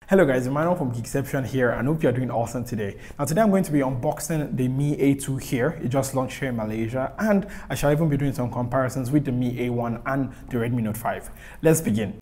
Hello guys, Emmanuel from Geekception here, and hope you are doing awesome today. Now today I'm going to be unboxing the Mi A2 here. It just launched here in Malaysia, and I shall even be doing some comparisons with the Mi A1 and the Redmi Note 5. Let's begin.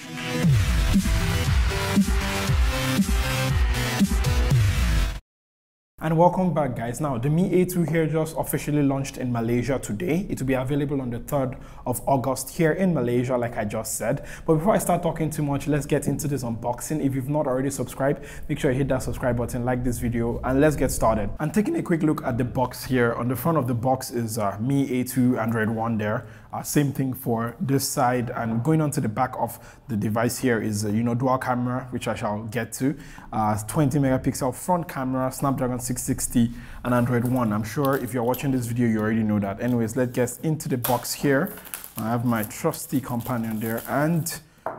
And welcome back guys. Now the Mi A2 here just officially launched in Malaysia today. It will be available on the 3rd of August here in Malaysia, like I just said. But before I start talking too much, let's get into this unboxing. If you've not already subscribed, make sure you hit that subscribe button, like this video, and let's get started. And taking a quick look at the box here, on the front of the box is Mi A2 Android One there. Same thing for this side, and going on to the back of the device here is dual camera, which I shall get to. 20 megapixel front camera, Snapdragon 660 and Android One. I'm sure if you're watching this video you already know that. Anyways, let's get into the box here. I have my trusty companion there, and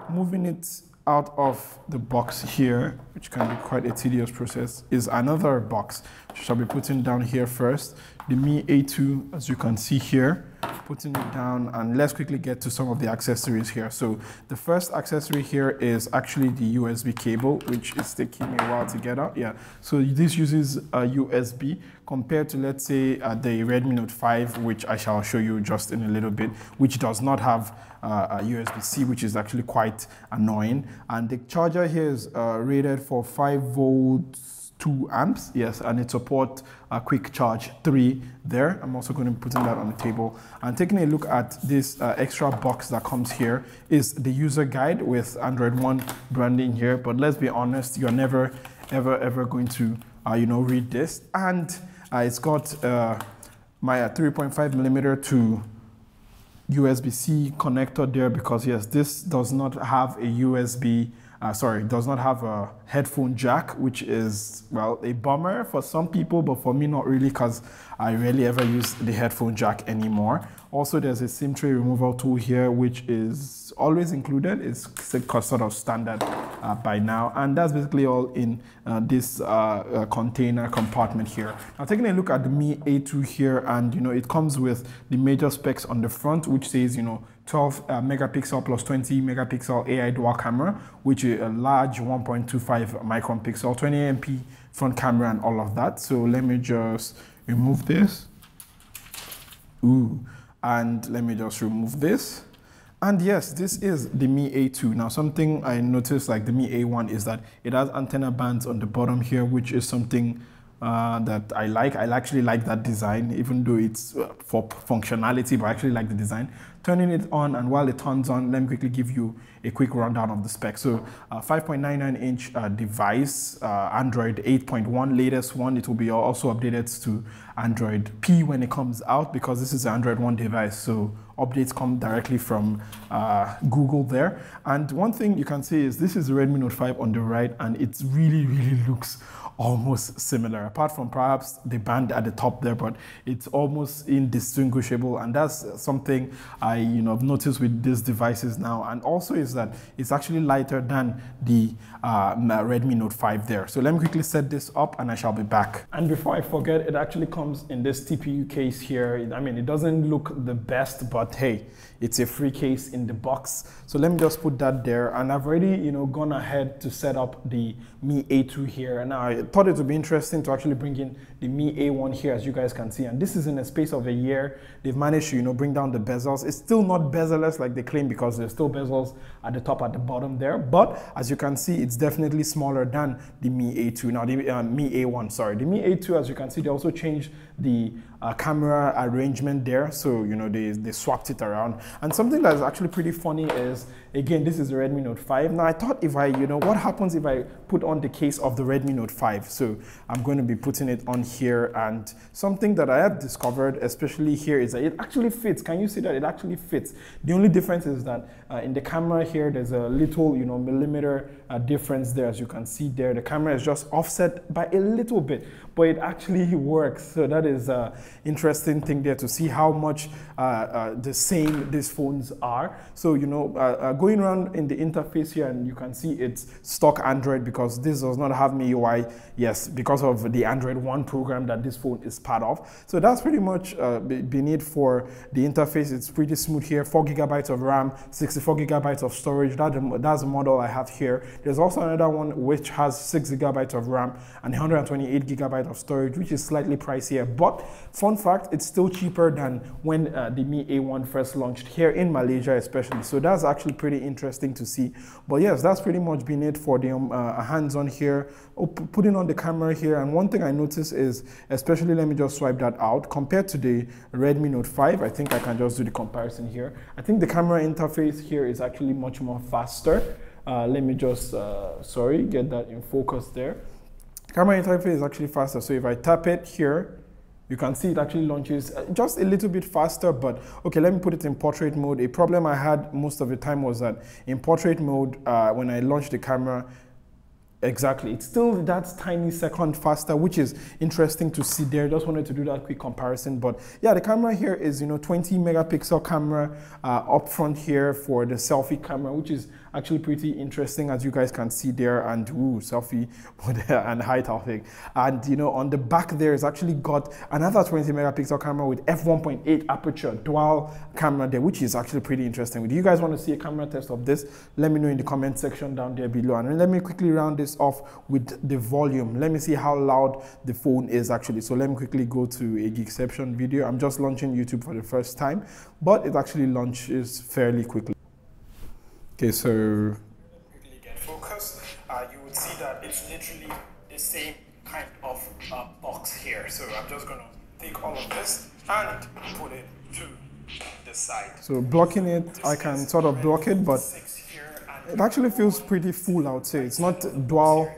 moving it out of the box here, which can be quite a tedious process, is another box which I shall be putting down here first. The Mi A2, as you can see here, putting it down, and let's quickly get to some of the accessories here. So the first accessory here is actually the USB cable, which is taking me a while to get out. Yeah, so this uses a USB compared to, let's say, the Redmi Note 5, which I shall show you just in a little bit, which does not have a USB-C, which is actually quite annoying. And the charger here is rated for 5 volts 2 amps, yes, and it supports a quick charge 3 there. I'm also going to be putting that on the table. And taking a look at this extra box that comes here is the user guide with Android One branding here. But let's be honest, you're never ever going to read this. And it's got my 3.5mm to USB-C connector there, because yes, this does not have a USB. It does not have a headphone jack, which is, well, a bummer for some people, but for me not really, because I rarely ever use the headphone jack anymore. Also, there's a SIM tray removal tool here, which is always included. It's sort of standard by now, and that's basically all in this container compartment here. Now, taking a look at the Mi A2 here, and it comes with the major specs on the front, which says 12 megapixel plus 20 megapixel AI dual camera, which is a large 1.25 micron pixel, 20 MP front camera, and all of that. So let me just remove this. And let me just remove this. And yes, this is the Mi A2. Now, something I noticed like the Mi A1 is that it has antenna bands on the bottom here, which is something that I like. I actually like that design, even though it's for functionality, but I actually like the design. Turning it on, and while it turns on, let me quickly give you a quick rundown of the specs. So 5.99-inch device, Android 8.1 latest one. It will be also updated to Android P when it comes out, because this is an Android One device, so updates come directly from Google there. And one thing you can say is this is the Redmi Note 5 on the right, and it really looks almost similar, apart from perhaps the band at the top there, but it's almost indistinguishable. And that's something I have noticed with these devices now. And also is that it's actually lighter than the Redmi Note 5 there. So let me quickly set this up, and I shall be back. And before I forget, it actually comes in this TPU case here. I mean, it doesn't look the best, but hey, it's a free case in the box. So let me just put that there. And I've already gone ahead to set up the Mi A2 here. And I thought it would be interesting to actually bring in the Mi A1 here, as you guys can see. And this is in a space of a year. They've managed to bring down the bezels. It's still not bezel-less like they claim, because there's still bezels at the top, at the bottom there. But as you can see, it's definitely smaller than the Mi A2. Now the Mi A1, sorry. The Mi A2, as you can see, they also changed the camera arrangement there. So they swapped it around. And something that is actually pretty funny is, again, this is the Redmi Note 5. Now I thought, if I what happens if I put on the case of the Redmi Note 5? So I'm going to be putting it on here, and something that I have discovered, especially here, is that it actually fits. Can you see that it actually fits? The only difference is that in the camera here, there's a little millimeter difference there. As you can see there, the camera is just offset by a little bit, but it actually works. So that is interesting thing there, to see how much the same these phones are. So going around in the interface here, and you can see it's stock Android, because this does not have MIUI, yes, because of the Android One program that this phone is part of. So that's pretty much been it for the interface. It's pretty smooth here. 4 gigabytes of RAM, 64 gigabytes of storage. That's the model I have here. There's also another one which has 6 gigabytes of RAM and 128 gigabytes of storage, which is slightly pricier. But fun fact, it's still cheaper than when the Mi A1 first launched here in Malaysia, especially. So that's actually pretty interesting to see. But yes, that's pretty much been it for the hands-on here. Putting on the camera here, and one thing I noticed is, especially, let me just swipe that out, compared to the Redmi Note 5, I think I can just do the comparison here. I think the camera interface here is actually much more faster. Let me just, get that in focus there. Camera interface is actually faster. So if I tap it here, you can see it actually launches just a little bit faster, but okay, let me put it in portrait mode. A problem I had most of the time was that in portrait mode, when I launched the camera, exactly, it's still that tiny second faster, which is interesting to see there. Just wanted to do that quick comparison. But yeah, the camera here is 20 megapixel camera up front here for the selfie camera, which is actually pretty interesting, as you guys can see there. And ooh, selfie and high topic. And on the back there is actually got another 20 megapixel camera with f1.8 aperture dual camera there, which is actually pretty interesting. Do you guys want to see a camera test of this? Let me know in the comment section down there below. And let me quickly round this off with the volume. Let me see how loud the phone is actually. So let me quickly go to a Geekception video. I'm just launching YouTube for the first time, but it actually launches fairly quickly. Okay, so quickly get focused. You would see that it's literally the same kind of box here. So I'm just gonna take all of this and put it to the side. So blocking it, I can sort of block it, but it actually feels pretty full, I would say. It's not dual.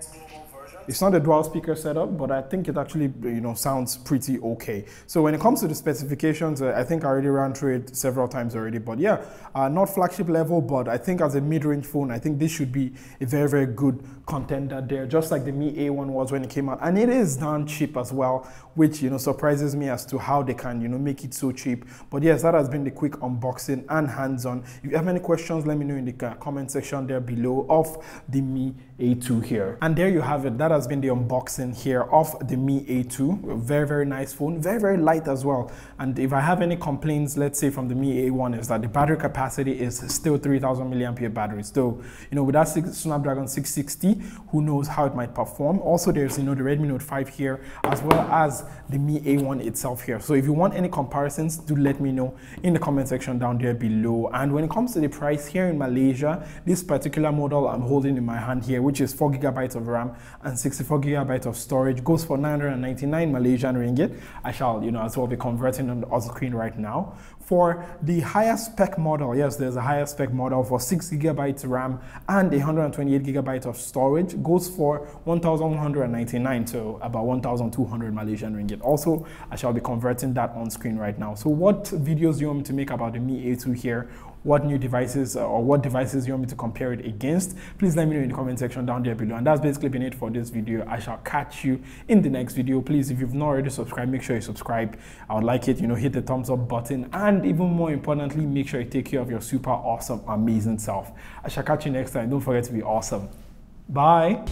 It's not a dual speaker setup, but I think it actually, sounds pretty okay. So when it comes to the specifications, I think I already ran through it several times already. But yeah, not flagship level, but I think as a mid-range phone, I think this should be a very, very good contender there, just like the Mi A1 was when it came out. And it is darn cheap as well, which, surprises me as to how they can, make it so cheap. But yes, that has been the quick unboxing and hands-on. If you have any questions, let me know in the comment section there below of the Mi A2 here. And there you have it. That has been the unboxing here of the Mi A2. A very, very nice phone, very, very light as well. And if I have any complaints, let's say from the Mi A1, is that the battery capacity is still 3000 milliampere battery. So, with that Snapdragon 660, who knows how it might perform. Also, there's, the Redmi Note 5 here, as well as the Mi A1 itself here. So if you want any comparisons, do let me know in the comment section down there below. And when it comes to the price here in Malaysia, this particular model I'm holding in my hand here, which is 4 gigabytes of RAM and 64 gigabytes of storage, goes for 999 Malaysian ringgit. I shall, as well be converting on the screen right now. For the higher spec model, yes, there's a higher spec model for 6 gigabytes RAM and 128 gigabytes of storage, goes for 1,199 to about 1,200 Malaysian ringgit. Also, I shall be converting that on screen right now. So what videos do you want me to make about the Mi A2 here? What new devices or what devices you want me to compare it against? Please let me know in the comment section down there below. And that's basically been it for this video. I shall catch you in the next video. Please, if you've not already subscribed, make sure you subscribe. I would like it, hit the thumbs up button. And even more importantly, make sure you take care of your super awesome, amazing self. I shall catch you next time. Don't forget to be awesome. Bye.